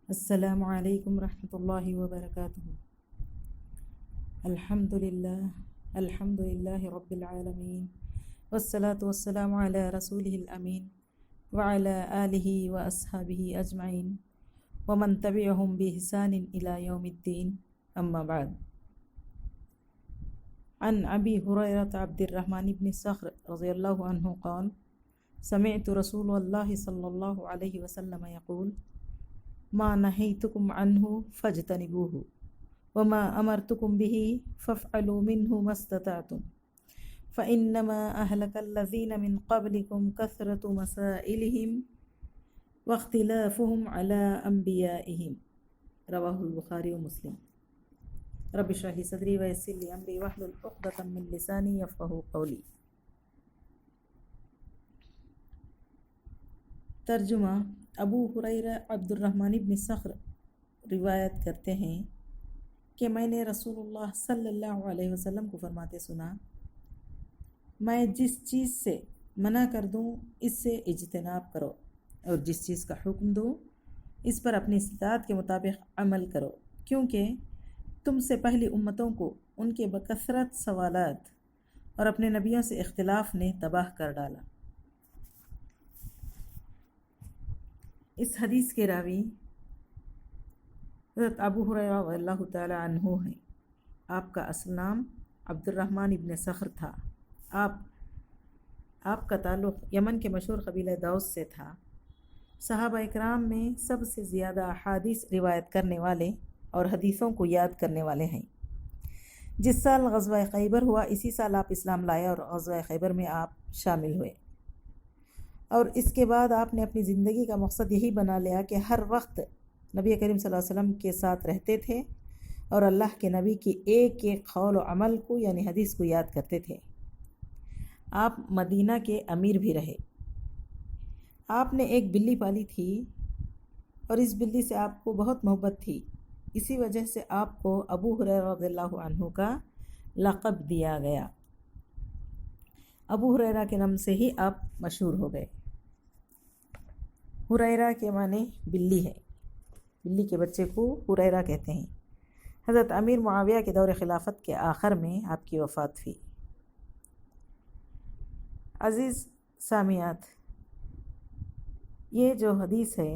السلام علیکم ورحمۃ اللہ وبرکاتہ۔ الحمد للہ رب العالمین والصلاة والسلام علی رسولہ الامین وعلی آلہ واصحابہ اجمعین ومن تبعہم بإحسان الی یوم الدین، اما بعد۔ عن ابی ہریرہ عبد الرحمن بن صخر رضی اللہ عنہ قال سمعت رسول اللہ صلی اللہ علیہ وسلم یقول ما نهيتكم عنه فاجتنبوه وما أمرتكم به فافعلوا منه ما استطعتم فإنما أهلك الذين من قبلكم كثرة مسائلهم واختلافهم على أنبيائهم، رواه البخاری ومسلم۔ رب اشرح لي صدری ويسر لي أمری واحلل عقدة من لسانی يفقهوا قولی۔ ترجمہ: ابو ہریرہ عبد الرحمن بن صخر روایت کرتے ہیں کہ میں نے رسول اللہ صلی اللہ علیہ وسلم کو فرماتے سنا، میں جس چیز سے منع کر دوں اس سے اجتناب کرو، اور جس چیز کا حکم دوں اس پر اپنی استطاعت کے مطابق عمل کرو، کیونکہ تم سے پہلی امتوں کو ان کے بکثرت سوالات اور اپنے نبیوں سے اختلاف نے تباہ کر ڈالا۔ اس حدیث کے راوی حضرت ابو ہریرہ رضی اللہ تعالی عنہ ہیں۔ آپ کا اصل نام عبد الرحمن ابن صخر تھا۔ آپ کا تعلق یمن کے مشہور قبیلہ دوس سے تھا۔ صحابہ اکرام میں سب سے زیادہ احادیث روایت کرنے والے اور حدیثوں کو یاد کرنے والے ہیں۔ جس سال غزوہ خیبر ہوا اسی سال آپ اسلام لائے اور غزوہ خیبر میں آپ شامل ہوئے، اور اس کے بعد آپ نے اپنی زندگی کا مقصد یہی بنا لیا کہ ہر وقت نبی کریم صلی اللہ علیہ وسلم کے ساتھ رہتے تھے اور اللہ کے نبی کی ایک ایک قول و عمل کو یعنی حدیث کو یاد کرتے تھے۔ آپ مدینہ کے امیر بھی رہے۔ آپ نے ایک بلی پالی تھی اور اس بلی سے آپ کو بہت محبت تھی، اسی وجہ سے آپ کو ابو ہریرہ رضی اللہ عنہ کا لقب دیا گیا۔ ابو ہریرہ کے نام سے ہی آپ مشہور ہو گئے۔ ہریرہ کے معنی بلی ہے، بلی کے بچے کو ہریرہ کہتے ہیں۔ حضرت امیر معاویہ کے دور خلافت کے آخر میں آپ کی وفات ہوئی۔ عزیز سامعات، یہ جو حدیث ہے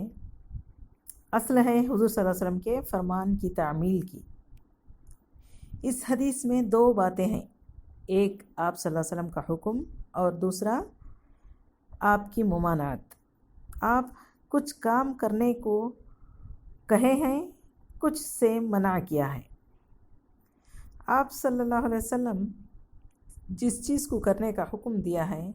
اصل ہے حضور صلی اللہ علیہ وسلم کے فرمان کی تعمیل کی۔ اس حدیث میں دو باتیں ہیں، ایک آپ صلی اللہ علیہ وسلم کا حکم اور دوسرا آپ کی ممانعت۔ آپ کچھ کام کرنے کو کہے ہیں، کچھ سے منع کیا ہے۔ آپ صلی اللہ علیہ وسلم جس چیز کو کرنے کا حکم دیا ہے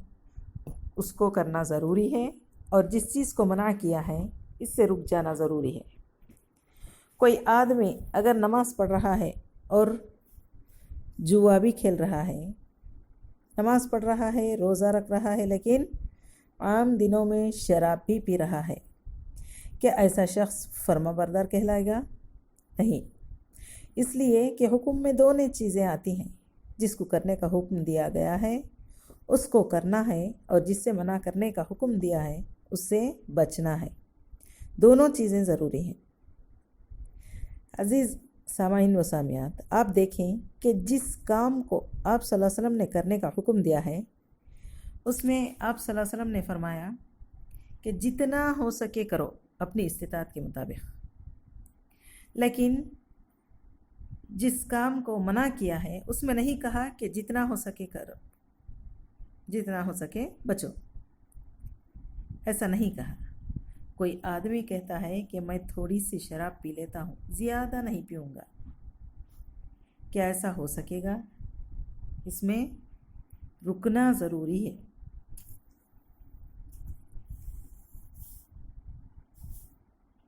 اس کو کرنا ضروری ہے، اور جس چیز کو منع کیا ہے اس سے رک جانا ضروری ہے۔ کوئی آدمی اگر نماز پڑھ رہا ہے اور جوا بھی کھیل رہا ہے، نماز پڑھ رہا ہے، روزہ رکھ رہا ہے، لیکن عام دنوں میں شراب بھی پی رہا ہے، کیا ایسا شخص فرما بردار کہلائے گا؟ نہیں، اس لیے کہ حکم میں دونوں چیزیں آتی ہیں۔ جس کو کرنے کا حکم دیا گیا ہے اس کو کرنا ہے، اور جس سے منع کرنے کا حکم دیا ہے اس سے بچنا ہے، دونوں چیزیں ضروری ہیں۔ عزیز سامعین و سامعات، آپ دیکھیں کہ جس کام کو آپ صلی اللہ علیہ وسلم نے کرنے کا حکم دیا ہے اس میں آپ صلی اللہ علیہ وسلم نے فرمایا کہ جتنا ہو سکے کرو اپنی استطاعت کے مطابق، لیکن جس کام کو منع کیا ہے اس میں نہیں کہا کہ جتنا ہو سکے کرو، جتنا ہو سکے بچو، ایسا نہیں کہا۔ کوئی آدمی کہتا ہے کہ میں تھوڑی سی شراب پی لیتا ہوں، زیادہ نہیں پیوں گا، کیا ایسا ہو سکے گا؟ اس میں رکنا ضروری ہے۔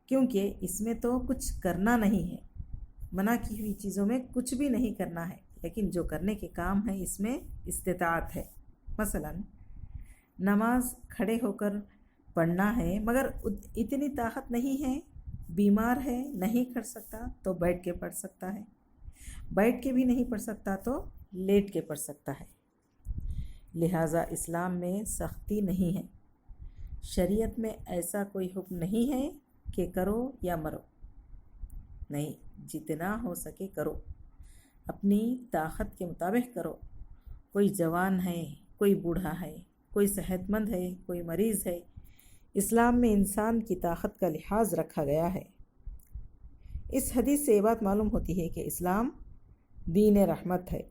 کیونکہ اس میں تو کچھ کرنا نہیں ہے، منع کی ہوئی چیزوں میں کچھ بھی نہیں کرنا ہے، لیکن جو کرنے کے کام ہے اس میں استطاعت ہے۔ مثلا نماز کھڑے ہو کر پڑھنا ہے مگر اتنی طاقت نہیں ہے، بیمار ہے، نہیں کر سکتا تو بیٹھ کے پڑھ سکتا ہے، بیٹھ کے بھی نہیں پڑھ سکتا تو لیٹ کے پڑھ سکتا ہے۔ لہٰذا اسلام میں سختی نہیں ہے، شریعت میں ایسا کوئی حکم نہیں ہے کہ کرو یا مرو، نہیں، جتنا ہو سکے کرو، اپنی طاقت کے مطابق کرو۔ کوئی جوان ہے، کوئی بوڑھا ہے، کوئی صحت مند ہے، کوئی مریض ہے، اسلام میں انسان کی طاقت کا لحاظ رکھا گیا ہے۔ اس حدیث سے یہ بات معلوم ہوتی ہے کہ اسلام دین رحمت ہے،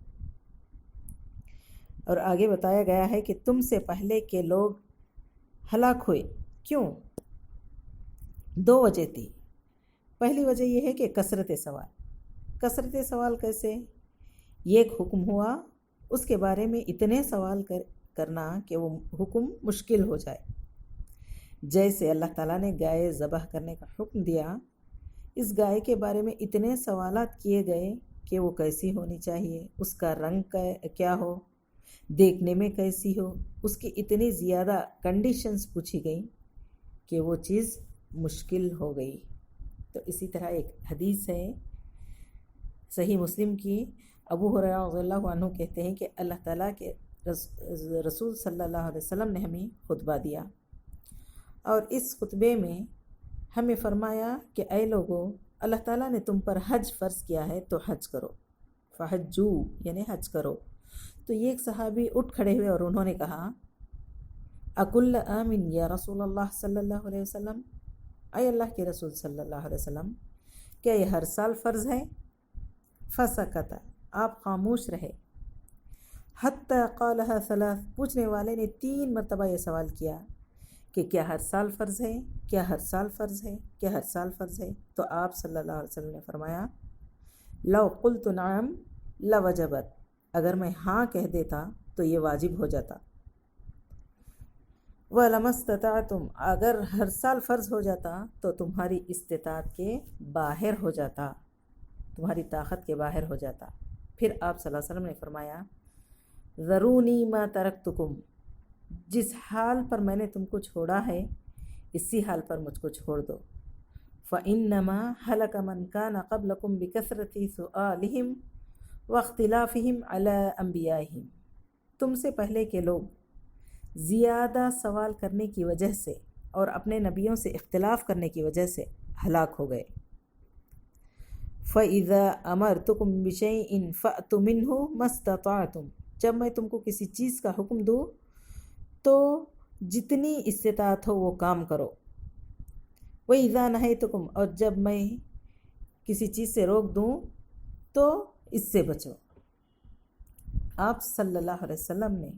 اور آگے بتایا گیا ہے کہ تم سے پہلے کے لوگ ہلاک ہوئے۔ کیوں؟ 2 وجہ تھی۔ پہلی وجہ یہ ہے کہ کثرت سوال۔ کثرت سوال کیسے؟ ایک حکم ہوا، اس کے بارے میں اتنے سوال کرنا کہ وہ حکم مشکل ہو جائے۔ جیسے اللہ تعالیٰ نے گائے ذبح کرنے کا حکم دیا، اس گائے کے بارے میں اتنے سوالات کیے گئے کہ وہ کیسی ہونی چاہیے، اس کا رنگ کیا ہو، دیکھنے میں کیسی ہو، اس کی اتنی زیادہ کنڈیشنز پوچھی گئیں کہ وہ چیز مشکل ہو گئی۔ تو اسی طرح ایک حدیث ہے صحیح مسلم کی، ابو ہریرہ رضی اللہ عنہ کہتے ہیں کہ اللہ تعالیٰ کے رسول صلی اللہ علیہ وسلم نے ہمیں خطبہ دیا، اور اس خطبے میں ہمیں فرمایا کہ اے لوگو، اللہ تعالیٰ نے تم پر حج فرض کیا ہے تو حج کرو، فحجو یعنی حج کرو۔ تو یہ ایک صحابی اٹھ کھڑے ہوئے اور انہوں نے کہا، اکل آمن یا رسول اللہ صلی اللہ علیہ وسلم، اے اللہ کے رسول صلی اللہ علیہ وسلم، کیا یہ ہر سال فرض ہے؟ فسکت، آپ خاموش رہے۔ حتی قالها 3، پوچھنے والے نے 3 مرتبہ یہ سوال کیا کہ کیا ہر سال فرض ہے، کیا ہر سال فرض ہے، کیا ہر سال فرض ہے؟ تو آپ صلی اللہ علیہ وسلم نے فرمایا، لو قلت نعم لوجبت، اگر میں ہاں کہہ دیتا تو یہ واجب ہو جاتا۔ وَلَمَا اسْتَطَعْتُمْ، اگر ہر سال فرض ہو جاتا تو تمہاری استطاعت کے باہر ہو جاتا، تمہاری طاقت کے باہر ہو جاتا۔ پھر آپ صلی اللہ علیہ وسلم نے فرمایا، ذرونی ما ترکتکم، جس حال پر میں نے تم کو چھوڑا ہے اسی حال پر مجھ کو چھوڑ دو۔ فَإِنَّمَا هَلَكَ مَنْ كَانَ قَبْلَكُمْ بِكَثْرَةِ سُؤَالِهِمْ وَاخْتِلَافِهِمْ عَلَىٰ أَنْبِيَائِهِمْ، تم سے پہلے کے لوگ زیادہ سوال کرنے کی وجہ سے اور اپنے نبیوں سے اختلاف کرنے کی وجہ سے ہلاک ہو گئے۔ فَإِذَا أَمَرْتُكُمْ بِشَيْءٍ فَأْتُوا مِنْهُ مَا اسْتَطَعْتُمْ، جب میں تم کو کسی چیز کا حکم دوں تو جتنی استطاعت ہو وہ کام کرو۔ وَإِذَا نَهَيْتُكُمْ، اور جب میں کسی چیز سے روک دوں تو اس سے بچو۔ آپ صلی اللہ علیہ وسلم نے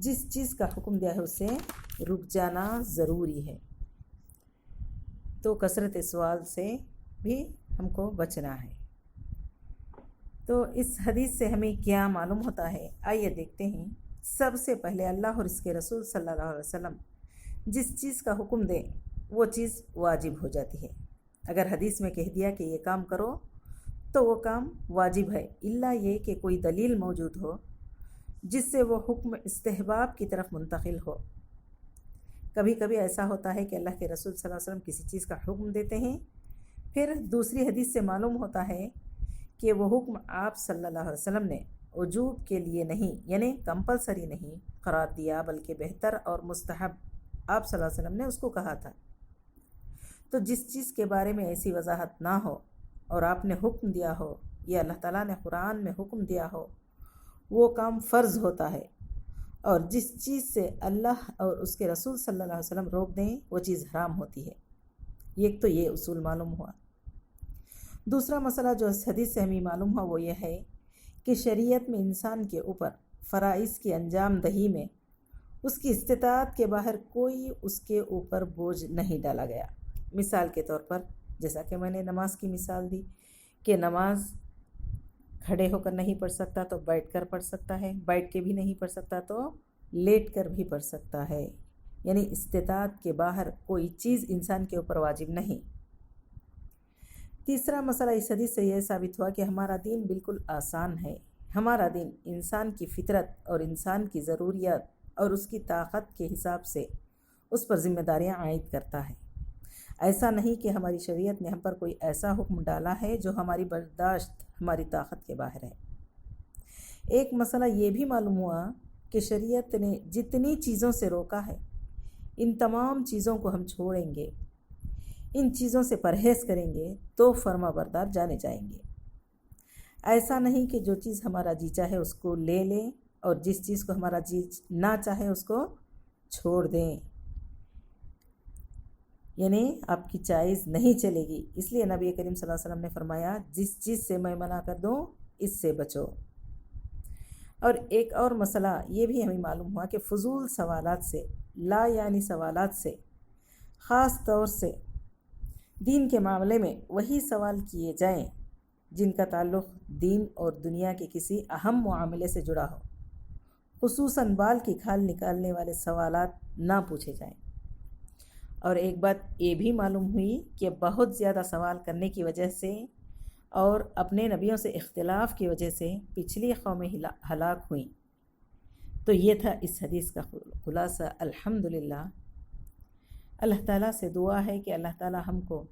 جس چیز کا حکم دیا ہے اس سے رک جانا ضروری ہے۔ تو کثرت سوال سے بھی ہم کو بچنا ہے۔ تو اس حدیث سے ہمیں کیا معلوم ہوتا ہے؟ آئیے دیکھتے ہیں۔ سب سے پہلے اللہ اور اس کے رسول صلی اللہ علیہ وسلم جس چیز کا حکم دیں وہ چیز واجب ہو جاتی ہے۔ اگر حدیث میں کہہ دیا کہ یہ کام کرو تو وہ کام واجب ہے، الا یہ کہ کوئی دلیل موجود ہو جس سے وہ حکم استحباب کی طرف منتقل ہو۔ کبھی کبھی ایسا ہوتا ہے کہ اللہ کے رسول صلی اللہ علیہ وسلم کسی چیز کا حکم دیتے ہیں، پھر دوسری حدیث سے معلوم ہوتا ہے کہ وہ حکم آپ صلی اللہ علیہ وسلم نے وجوب کے لیے نہیں، یعنی کمپلسری نہیں قرار دیا، بلکہ بہتر اور مستحب آپ صلی اللہ علیہ وسلم نے اس کو کہا تھا۔ تو جس چیز کے بارے میں ایسی وضاحت نہ ہو اور آپ نے حکم دیا ہو یا اللہ تعالیٰ نے قرآن میں حکم دیا ہو، وہ کام فرض ہوتا ہے، اور جس چیز سے اللہ اور اس کے رسول صلی اللہ علیہ وسلم روک دیں وہ چیز حرام ہوتی ہے۔ ایک تو یہ اصول معلوم ہوا۔ دوسرا مسئلہ جو اس حدیث سے ہمیں معلوم ہوا وہ یہ ہے کہ شریعت میں انسان کے اوپر فرائض کی انجام دہی میں اس کی استطاعت کے باہر کوئی اس کے اوپر بوجھ نہیں ڈالا گیا۔ مثال کے طور پر جیسا کہ میں نے نماز کی مثال دی کہ نماز کھڑے ہو کر نہیں پڑھ سکتا تو بیٹھ کر پڑھ سکتا ہے، بیٹھ کے بھی نہیں پڑھ سکتا تو لیٹ کر بھی پڑھ سکتا ہے، یعنی استطاعت کے باہر کوئی چیز انسان کے اوپر واجب نہیں۔ تیسرا مسئلہ اس حدیث سے یہ ثابت ہوا کہ ہمارا دین بالکل آسان ہے۔ ہمارا دین انسان کی فطرت اور انسان کی ضروریات اور اس کی طاقت کے حساب سے اس پر ذمہ داریاں عائد کرتا ہے۔ ایسا نہیں کہ ہماری شریعت نے ہم پر کوئی ایسا حکم ڈالا ہے جو ہماری برداشت، ہماری طاقت کے باہر ہے۔ ایک مسئلہ یہ بھی معلوم ہوا کہ شریعت نے جتنی چیزوں سے روکا ہے ان تمام چیزوں کو ہم چھوڑیں گے، ان چیزوں سے پرہیز کریں گے تو فرما بردار جانے جائیں گے۔ ایسا نہیں کہ جو چیز ہمارا جی چاہے اس کو لے لیں اور جس چیز کو ہمارا جی نہ چاہے اس کو چھوڑ دیں، یعنی آپ کی چائز نہیں چلے گی۔ اس لیے نبی کریم صلی اللہ علیہ وسلم نے فرمایا جس چیز سے میں منع کر دوں اس سے بچو۔ اور ایک اور مسئلہ یہ بھی ہمیں معلوم ہوا کہ فضول سوالات سے، لا یعنی سوالات سے، خاص طور سے دین کے معاملے میں وہی سوال کیے جائیں جن کا تعلق دین اور دنیا کے کسی اہم معاملے سے جڑا ہو، خصوصاً بال کی کھال نکالنے والے سوالات نہ پوچھے جائیں۔ اور ایک بات یہ بھی معلوم ہوئی کہ بہت زیادہ سوال کرنے کی وجہ سے اور اپنے نبیوں سے اختلاف کی وجہ سے پچھلی قومیں ہلاک ہوئیں۔ تو یہ تھا اس حدیث کا خلاصہ۔ الحمدللہ اللہ تعالیٰ سے دعا ہے کہ اللہ تعالیٰ ہم کو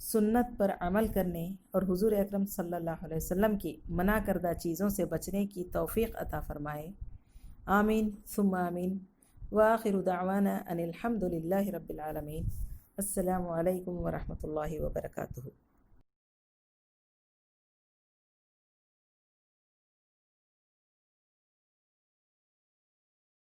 سنت پر عمل کرنے اور حضور اکرم صلی اللہ علیہ وسلم کی منع کردہ چیزوں سے بچنے کی توفیق عطا فرمائے۔ آمین ثم آمین۔ وآخر دعوانا ان الحمد للہ رب العالمین۔ السلام علیکم ورحمۃ اللہ وبرکاتہ۔